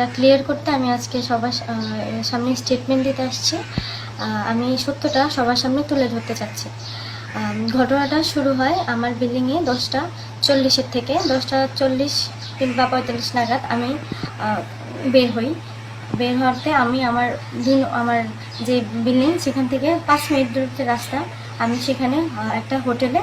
যা ক্লিয়ার করতে আমি আজকে সবার সামনে স্টেটমেন্ট দিতে আসছি। আমি সত্যটা সবার সামনে তুলে ধরতে চাচ্ছি। ঘটনাটা শুরু হয় আমার বিল্ডিংয়ে 10:40 থেকে 10:40 কিংবা 45 নাগাদ আমি বের হই। বের হওয়াতে আমি আমার যে বিল্ডিং সেখান থেকে 5 মিনিট দূরত্বের রাস্তা। আমি সেখানে একটা হোটেলে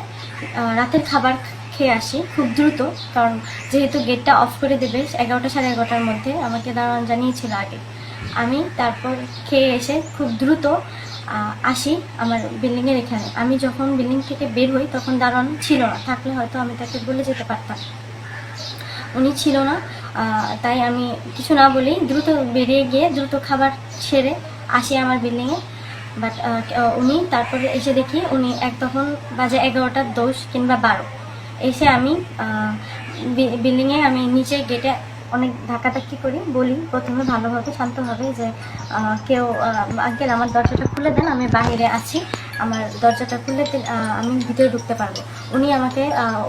রাতের খাবার খেয়ে আসি খুব দ্রুত, কারণ যেহেতু গেটটা অফ করে দেবে 11টা সাড়ে 11টার মধ্যে, আমাকে দারোয়ান জানিয়েছিল আগে। আমি তারপর খেয়ে এসে খুব দ্রুত আসি আমার বিল্ডিংয়ের এখানে। আমি যখন বিল্ডিং থেকে বের হই তখন দারোয়ান ছিল না, থাকলে হয়তো আমি তাকে বলে যেতে পারতাম। উনি ছিল না, তাই আমি কিছু না বলেই দ্রুত বেরিয়ে গিয়ে দ্রুত খাবার সেরে আসি আমার বিল্ডিংয়ে। বাট উনি তারপরে এসে দেখি উনি তখন বাজে 11:10 কিংবা 12। এসে আমি বিল্ডিংয়ে আমি নিচে গেটে অনেক ধাক্কাধাক্কি করি, বলি প্রথমে ভালোভাবে শান্তভাবে যে কেউ আঙ্কেল আমার দরজাটা খুলে দেন, আমি বাইরে আছি, আমার দরজাটা খুলে আমি ভিতরে ঢুকতে পারবো।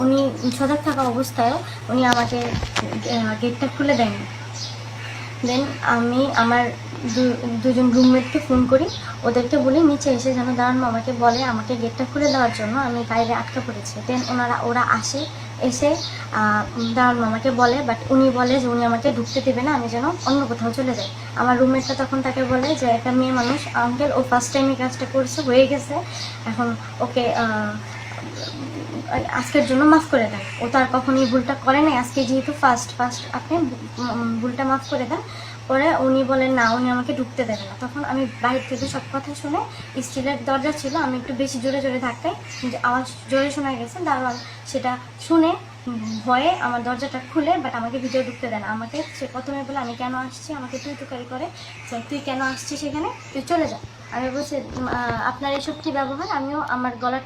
উনি সজাগ থাকা অবস্থায়ও উনি আমাকে গেটটা খুলে দেননি। দেন আমি আমার দুজন রুমমেটকে ফোন করি, ওদেরকে বলি নিচে এসে যেন দাঁড়ান আমাকে বলে আমাকে গেটটা খুলে দেওয়ার জন্য, আমি বাইরে আটকা পড়েছি। দেন ওরা এসে দাঁড়ান আমাকে বলে, বাট উনি বলে যে উনি আমাকে ঢুকতে দেবে না, আমি যেন অন্য কোথাও চলে যাই। আমার রুমমেটটা তখন তাকে বলে যে একটা মেয়ে মানুষ আঙ্কেল, ও ফার্স্ট টাইম এই কাজটা করছে, হয়ে গেছে, এখন ওকে আজকের জন্য মাফ করে দেন, ও তো আর কখনই ভুলটা করে নাই, আজকে যেহেতু ফার্স্ট আপনি ভুলটা মাফ করে দেন। পরে উনি বলেন না, উনি আমাকে ঢুকতে দেবে না। তখন আমি বাইরে থেকে সব কথা শুনে, স্টিলের দরজা ছিল, আমি একটু বেশি জোরে জোরে ধাক্কাই, আওয়াজ জোরে শোনা গেছে, দারোয়ান সেটা শুনে ভয়ে আমার দরজাটা খুলে বাট আমাকে ভিতরে ঢুকতে দেয় না। আমাকে সে প্রথমে বলে আমি কেন আসছি, আমাকে তুই তুকারি করে, তুই কেন আসছিস সেখানে, তুই চলে যা। আমি বলছি আপনার এসব কী ব্যবহার। আমিও আমার গলার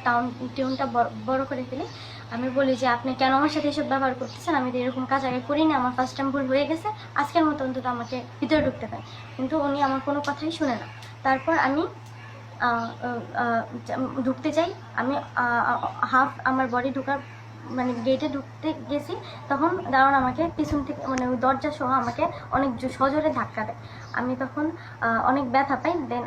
টিউনটা বড় করে ফেলি। আমি বলি যে আপনি কেন আমার সাথে এসব ব্যবহার করতেছেন, আমি তো এরকম কাজ আগে করিনি, আমার ফার্স্ট টাইম ভুল হয়ে গেছে, আজকের মতো অন্তত আমাকে ভিতরে ঢুকতে দেয়। কিন্তু উনি আমার কোনো কথাই শুনে না। তারপর আমি ঢুকতে চাই, আমি হাফ আমার বডি ঢোকার মানে গেটে ঢুকতে গেছি, তখন দারোয়ান আমাকে পিছন থেকে মানে ওই দরজা সহ আমাকে অনেক সজোরে ধাক্কা দেয়। আমি তখন অনেক ব্যথা পাই। দেন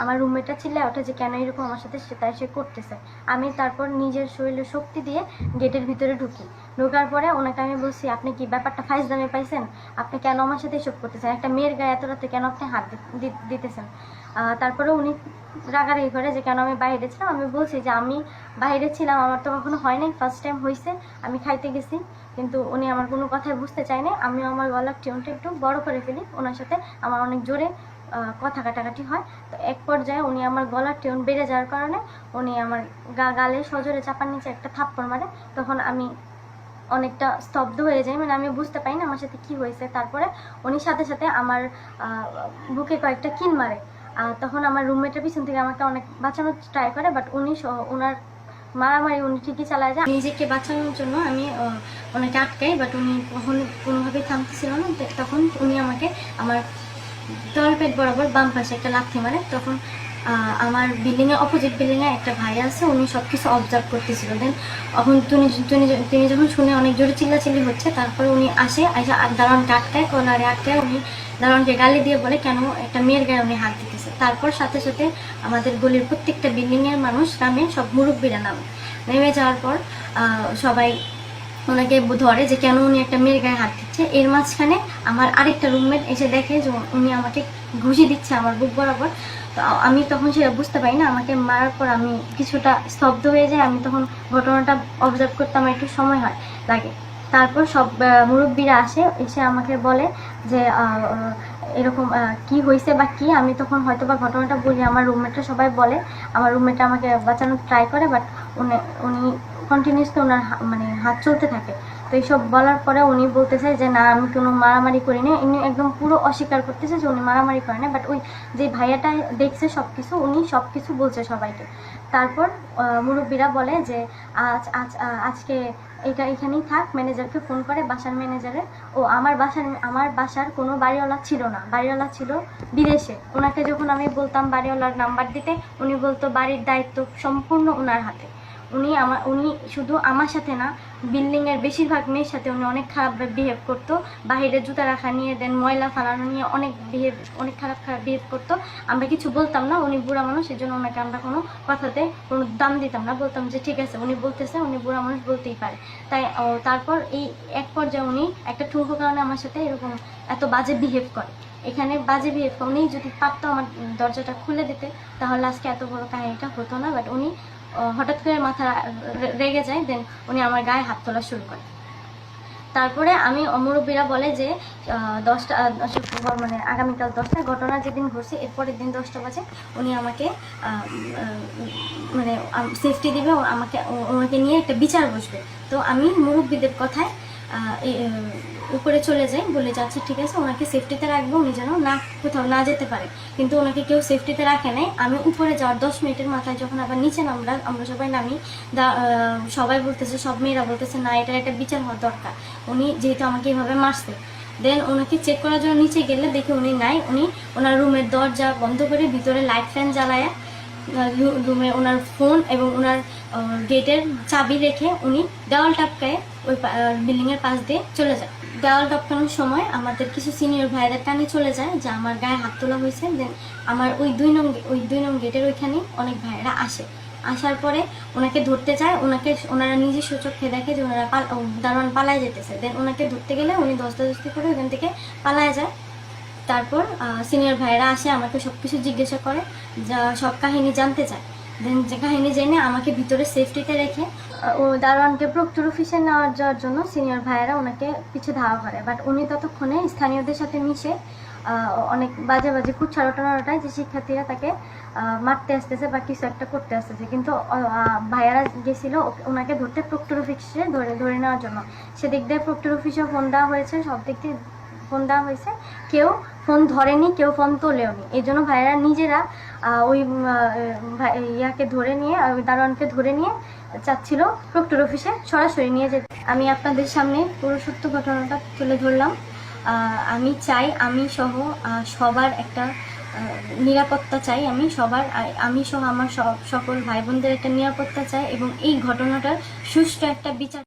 আমার রুমমেটটা চিল্লায় ওঠে যে কেন এরকম আমার সাথে সে করতেছে। আমি তারপর নিজের শরীরের শক্তি দিয়ে গেটের ভিতরে ঢোকার পরে ওনাকে আমি বলছি আপনি কি ব্যাপারটা ফাইজলামি পাইছেন, আপনি কেন আমার সাথে এসব করতেছেন, একটা মেয়ের গায়ে এত রাতে কেন আপনি হাত দিতেছেন। তারপরে উনি রাগারাগি করে যে কেন আমি বাইরে ছিলাম। আমি বলছি যে আমি বাইরে ছিলাম, আমার তো কখনো হয় নাই, ফার্স্ট টাইম হয়েছে, আমি খাইতে গেছি। কিন্তু উনি আমার কোনো কথাই বুঝতে চায় না। আমিও আমার গলার টিউনটা একটু বড় করে ফেলি, ওনার সাথে আমার অনেক জোরে কথা কাটাকাটি হয়। তো এক পর্যায়ে উনি আমার গলার টিউন বেড়ে যাওয়ার কারণে উনি আমার গালে সজোরে চাপার নিচে একটা থাপ্পড় মারে। তখন আমি অনেকটা স্তব্ধ হয়ে যাই, মানে আমি বুঝতে পারি না আমার সাথে কী হয়েছে। তারপরে উনি সাথে সাথে আমার বুকে কয়েকটা কিল মারে। তখন আমার রুমমেটের পিছন থেকে আমাকে অনেক বাঁচানোর ট্রাই করে, বাট ওনার মারামারি উনি ঠিকই চালায় যায়। নিজেকে বাঁচানোর জন্য আমি ওনাকে আটকাই, বাট উনি কোনোভাবেই থামতেছিল না। তখন উনি আমাকে আমার তলপেট বরাবর বাম পাশে একটা লাথি মারে। তখন আমার বিল্ডিংয়ে অপোজিট বিল্ডিংয়ে একটা ভাই আছে, উনি সব কিছু অবজার্ভ করতেছিল। দেন এখন তিনি যখন শুনে অনেক জোরে চিল্লাচিল্লি হচ্ছে, তারপরে উনি আসে দারোয়ানকে আটকায়, কলারে আটকায়। উনি দারোয়ানকে গালি দিয়ে বলে কেন একটা মেয়ের গায়ে উনি হাত দিতেছে। তারপর সাথে সাথে আমাদের গলির প্রত্যেকটা বিল্ডিংয়ের মানুষ গ্রামে সব মুরব্বীরা নেমে যাওয়ার পর সবাই ওনাকে ধরে যে কেন উনি একটা মেয়ের গায়ে হাত দিচ্ছে। এর মাঝখানে আমার আরেকটা রুমমেট এসে দেখে যে উনি আমাকে ঘুষি দিচ্ছে আমার বুক বরাবর। তো আমি তখন সেটা বুঝতে পারি না, আমাকে মারার পর আমি কিছুটা স্তব্ধ হয়ে যাই। আমি তখন ঘটনাটা অবজার্ভ করতে আমার একটু সময় লাগে। তারপর সব মুরব্বীরা এসে আমাকে বলে যে এরকম কি হয়েছে বা কি। আমি তখন হয়তো বা ঘটনাটা বলি, আমার রুমমেটরা সবাই বলে, আমার রুমমেটটা আমাকে বাঁচানোর ট্রাই করে, বাট উনি কন্টিনিউসলি ওনার মানে হাত চলতে থাকে। তো এইসব বলার পরে উনি বলতেছে যে না আমি কোনো মারামারি করিনি। উনি একদম পুরো অস্বীকার করতেছে যে উনি মারামারি করে না, বাট ওই যে ভাইয়াটা দেখছে সব কিছু, উনি সব কিছু বলছে সবাইকে। তারপর মুরব্বীরা বলে যে আজকে এটা এখানেই থাক, ম্যানেজারকে ফোন করে, বাসার ম্যানেজারে। ও আমার বাসার কোনো বাড়িওয়ালা ছিল না, বাড়িওয়ালা ছিল বিদেশে। ওনাকে যখন আমি বলতাম বাড়িওয়ালার নাম্বার দিতে, উনি বলতো বাড়ির দায়িত্ব সম্পূর্ণ ওনার হাতে। উনি শুধু আমার সাথে না, বিল্ডিংয়ের বেশিরভাগ মেয়ের সাথে উনি অনেক খারাপ বিহেভ করতো। বাইরে জুতা রাখা নিয়ে দেন ময়লা ফালানো নিয়ে অনেক খারাপ বিহেভ করতো। আমরা কিছু বলতাম না, উনি বুড়া মানুষ, এই জন্য ওনাকে আমরা কোনো কথাতে কোনো দাম দিতাম না, বলতাম যে ঠিক আছে উনি বলতেছে, উনি বুড়া মানুষ বলতেই পারে। তাই তারপর এই এক পর্যায়ে উনি একটা ঠুনকো কারণে আমার সাথে এরকম এত বাজে বিহেভ করে। এখানে বাজে বিহেভ করে, উনি যদি পারতো আমার দরজাটা খুলে দিতে তাহলে আজকে এত বড় কাহিনীটা হতো না। বাট উনি হঠাৎ করে মাথা রেগে যায়, দেন উনি আমার গায়ে হাত তোলা শুরু করে। তারপরে আমি মুরব্বীরা বলে যে 10টা মানে আগামীকাল 10টা, ঘটনা যেদিন ঘটছে এরপরের দিন 10টা বাজে উনি আমাকে মানে সেফটি দেবে, ওনাকে নিয়ে একটা বিচার বসবে। তো আমি মুরব্বীদের কথায় উপরে চলে যাই, বলে যাচ্ছি ঠিক আছে ওনাকে সেফটিতে রাখবো, উনি যেন না কোথাও না যেতে পারে। কিন্তু ওনাকে কেউ সেফটিতে রাখে নাই। আমি উপরে যাওয়ার 10 মিনিটের মাথায় যখন আবার নিচে আমরা সবাই নামি, সবাই বলতেছে, সব মেয়েরা বলতেছে না এটার একটা বিচার হওয়া দরকার, উনি যেহেতু আমাকে এইভাবে মারছে। দেন ওনাকে চেক করার জন্য নিচে গেলে দেখি উনি নাই। উনি ওনার রুমের দরজা বন্ধ করে ভিতরে লাইট ফ্যান জ্বালায় রুমে ওনার ফোন এবং ওনার গেটের চাবি রেখে উনি দেওয়াল টপকায় ওই বিল্ডিংয়ের পাশ দিয়ে চলে যায়। দেওয়াল টপকানোর সময় আমাদের কিছু সিনিয়র ভাইদের কানে চলে যায় যে আমার গায়ে হাত তোলা হয়েছে। দেন আমার ওই 2 নং গেটের ওইখানেই অনেক ভাইয়েরা আসার পরে ওনাকে ধরতে চায়। ওনারা নিজস্ব চোখে দেখে যে ওনারা দারোয়ান পালায় যেতেছে। দেন ওনাকে ধরতে গেলে উনি দস্তাদস্তি করে ওখান থেকে পালায় যায়। তারপর সিনিয়র ভাইয়েরা আসে, আমাকে সব কিছু জিজ্ঞাসা করে, সব কাহিনী জানতে চায়। দেন যে কাহিনী জেনে আমাকে ভিতরে সেফটিতে রেখে ও দারোয়ানকে প্রক্টর অফিসে নেওয়ার যাওয়ার জন্য সিনিয়র ভাইয়েরা ওনাকে পিছে ধাওয়া করে। বাট উনি ততক্ষণে স্থানীয়দের সাথে মিশে অনেক বাজে কুচ্ছারোটানোটায় যে শিক্ষার্থীরা তাকে মারতে আসতেছে বা কিছু একটা করতে আসতেছে। কিন্তু ভাইয়ারা গেছিল ওনাকে ধরতে প্রক্টর অফিসে ধরে নেওয়ার জন্য। সেদিক দিয়ে প্রক্টর অফিসেও ফোন দেওয়া হয়েছে, সব দিক দিয়ে ফোন দেওয়া হয়েছে, কেউ ফোন ধরেনি, কেউ ফোন তোলেও নি। এই জন্য ভাইয়েরা নিজেরা ওই ইয়াকে ধরে নিয়ে, ওই দারোয়ানকে ধরে নিয়ে চাচ্ছিল প্রক্টর অফিসে সরাসরি নিয়ে যেতে। আমি আপনাদের সামনে পুরো সত্য ঘটনাটা তুলে ধরলাম। আমি চাই আমি সহ সবার একটা নিরাপত্তা চাই, আমি সহ আমার সকল ভাই বোনদের একটা নিরাপত্তা চাই এবং এই ঘটনাটার সুষ্ঠু একটা বিচার।